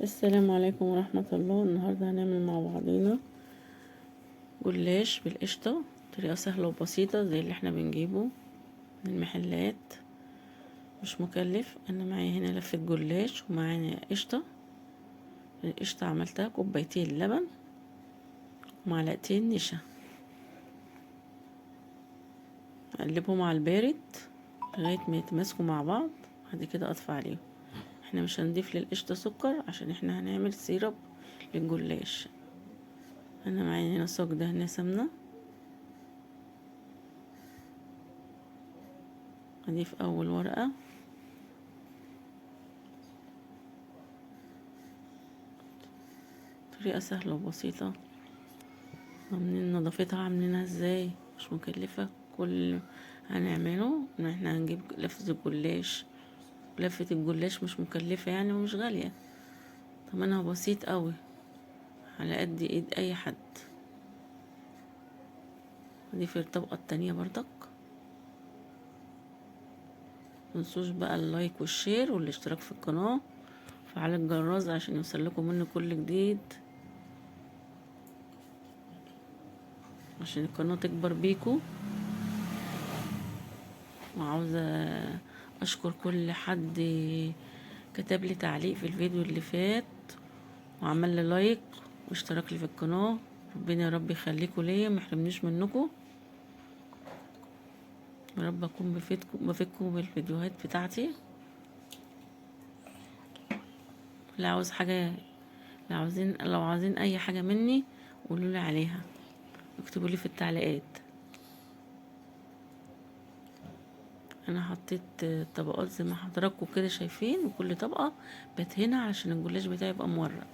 السلام عليكم ورحمة الله. النهاردة هنعمل مع بعضينا جلاش بالقشطة، طريقة سهلة وبسيطة زي اللي احنا بنجيبه من المحلات، مش مكلف. انا معايا هنا لفة جلاش ومعايا قشطة. القشطة عملتها كوبايتين لبن ومعلقتين نشا، اقلبهم على البارد لغاية ما يتماسكوا مع بعض. بعد كده اطفي عليهم. احنا مش هنضيف للقشطة سكر عشان احنا هنعمل سيرب للجلاش. انا معايا هنا صاج دهنة سمنة، اضيف اول ورقة، طريقة سهلة وبسيطة. عاملين نظافتها، عاملينها ازاي، مش مكلفة. كل هنعمله ان احنا هنجيب لفة الجلاش. لفة الجلاش مش مكلفة يعني ومش غالية، تمنها بسيط قوي على قد ايد اي حد. دي في الطبقة التانية برضك. متنسوش بقى اللايك والشير والاشتراك في القناة، وفعل الجرس عشان يوصلكم مني كل جديد، عشان القناة تكبر بيكو. وعاوزة اشكر كل حد كتب لي تعليق في الفيديو اللي فات وعمل لي لايك واشترك لي في القناة. ربنا يا رب يخليكوا ليا، ما يحرمنيش منكم. يا رب اكون بفيدكم بالفيديوهات بتاعتي. اللي عاوز حاجة، لو عاوزين اي حاجة مني قولوا لي عليها، اكتبوا لي في التعليقات. انا حطيت طبقات زي ما حضراتكم كده شايفين، وكل طبقة بدهنها علشان الجلاش بتاعي يبقى مورق.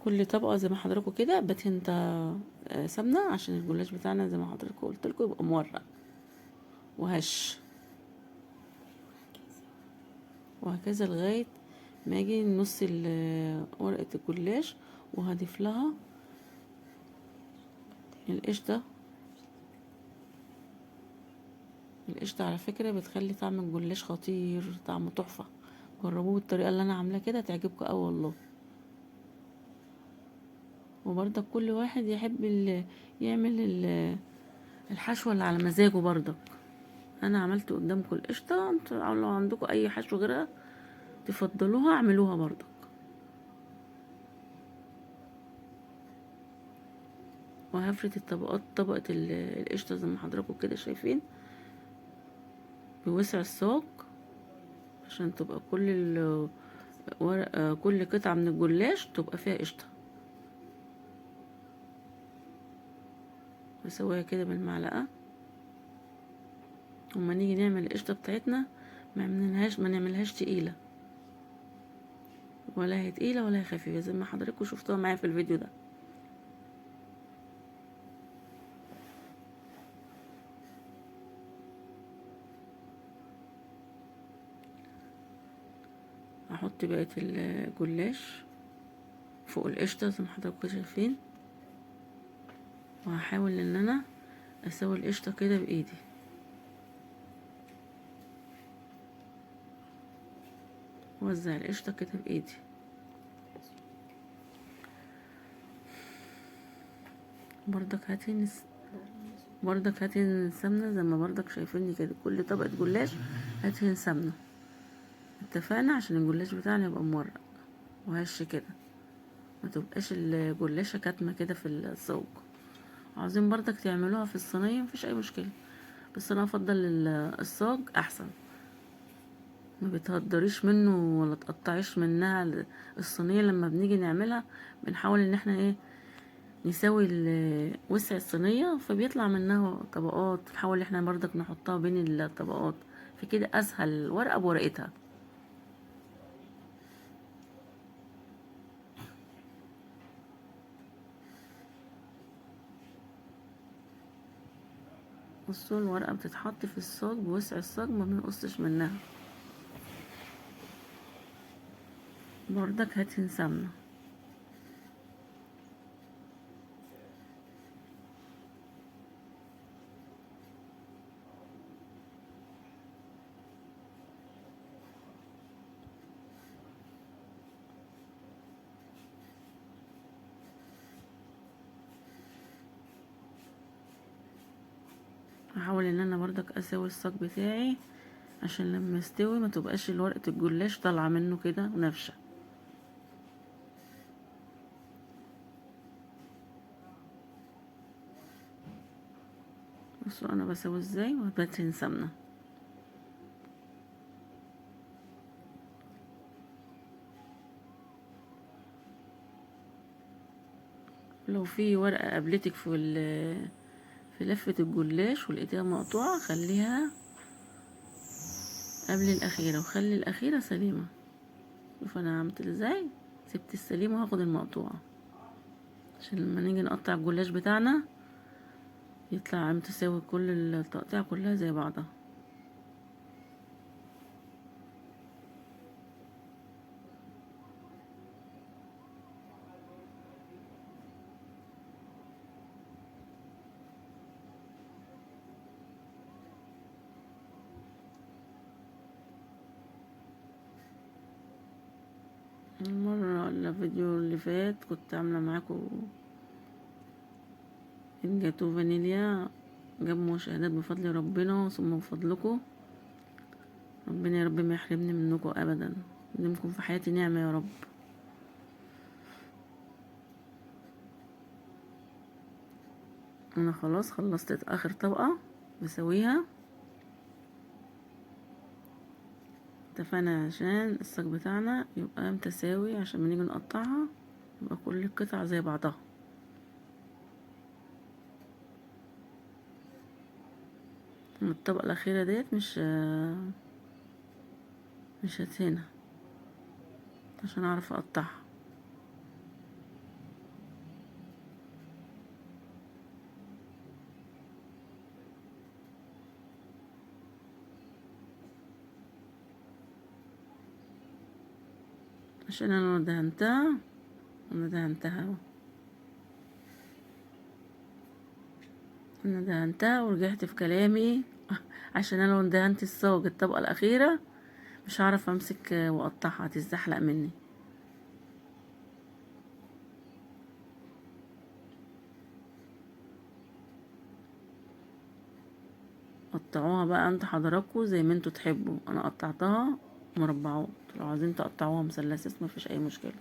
كل طبقة زي ما حضراتكم كده بدهن سمنة عشان الجلاش بتاعنا زي ما حضراتكم قلت لكم يبقى مورق وهش، وهكذا لغاية ما اجي نص ورقة الجلاش. وهضيف لها القشطة. القشطة على فكرة بتخلي طعم الجلاش خطير، طعمه تحفة. جربوه بالطريقة اللي انا عاملاها كده تعجبكم اوي والله. وبرضك كل واحد يحب يعمل الحشوة اللي على مزاجه برضك. انا عملت قدامكم القشطة، انتوا لو عندكم اي حشو غيرها تفضلوها اعملوها برضك. وهفرد الطبقات، طبقة القشطة زي ما حضراتكم كده شايفين بوسع الصاج، عشان تبقى كل قطعة من الجلاش تبقى فيها قشطة. بسويها كده بالمعلقة. وما نيجي نعمل القشطة بتاعتنا ما نعملهاش تقيلة، ولا هي تقيلة ولا هي خفيفة، زي ما حضراتكم شفتوها معايا في الفيديو ده. هحط بقية الجلاش فوق القشطة زي ما حضراتكم شايفين، وهحاول ان انا اسوي القشطة كده بايدي. اوزع القشطة كده بايدي. برضك هاتين سمنة زي ما برضك شايفيني كده، كل طبقة جلاش هاتين سمنة. اتفقنا عشان الجلاش بتاعنا يبقى مورق وهش كده، ما تبقاش الجلاشة كاتمة كده في الصاج. عاوزين برضك تعملوها في الصينية مفيش اي مشكلة، بس انا افضل الصاج احسن. ما بتهدريش منه ولا تقطعيش منها. الصينية لما بنيجي نعملها بنحاول ان احنا نسوي وسع الصينية، فبيطلع منها طبقات. نحاول احنا برضك نحطها بين الطبقات، فكده اسهل ورقة بورقتها. بصوا الورقة بتتحط في الصاج بوسع الصاج، ما بنقصش منها. برضك هاتين سمنة. هحاول ان انا برضك اسوي الصاج بتاعي عشان لما يستوي ما تبقاش ورقة الجلاش طالعة منه كده ونافشة. بصوا انا بسوي ازاي وبدهن سمنة. لو في ورقة قابلتك في لفة الجلاش ولقيتها مقطوعة خليها قبل الأخيرة وخلي الأخيرة سليمة. شوف أنا عملت ازاي، سبت السليمة وهاخد المقطوعة عشان لما نيجي نقطع الجلاش بتاعنا يطلع متساوي، كل التقطيع كلها زي بعضها. المرة الفيديو اللي فات كنت عاملة معاكم الجاتو فانيليا، جاب مشاهدات بفضل ربنا ثم بفضلكم. ربنا يا رب ما يحرمني منكم ابدا، يديمكم في حياتي نعمة يا رب. انا خلاص خلصت اخر طبقة بسويها. اتفقنا عشان الصاج بتاعنا يبقى متساوي عشان ما نيجي نقطعها يبقى كل القطع زي بعضها. الطبقة الأخيرة ديت مش هتهنا عشان أعرف أقطعها. عشان أنا دهنتها أهو. أنا دهنتها ورجعت في كلامي عشان أنا لو دهنت الصاج الطبقة الأخيرة مش هعرف أمسك وأقطعها، هتتزحلق مني. قطعوها بقى انت حضراتكم زي ما انتوا تحبوا. انا قطعتها مربعات، لو عايزين تقطعوها مثلثات مفيش اي مشكله.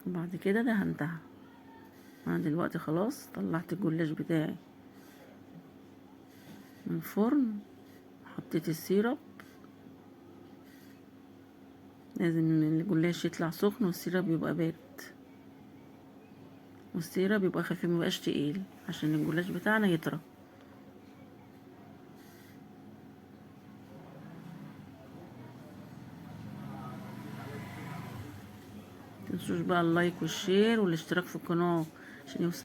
وبعد كده دهنتها. انا دلوقتي خلاص طلعت الجلاش بتاعي من الفرن، حطيت السيرب. لازم الجلاش يطلع سخن والسيرب يبقى بارد، والسيرب يبقى خفيف ميبقاش تقيل عشان الجلاش بتاعنا يطرى. متنسوش بقى اللايك والشير والاشتراك في القناه عشان يوصل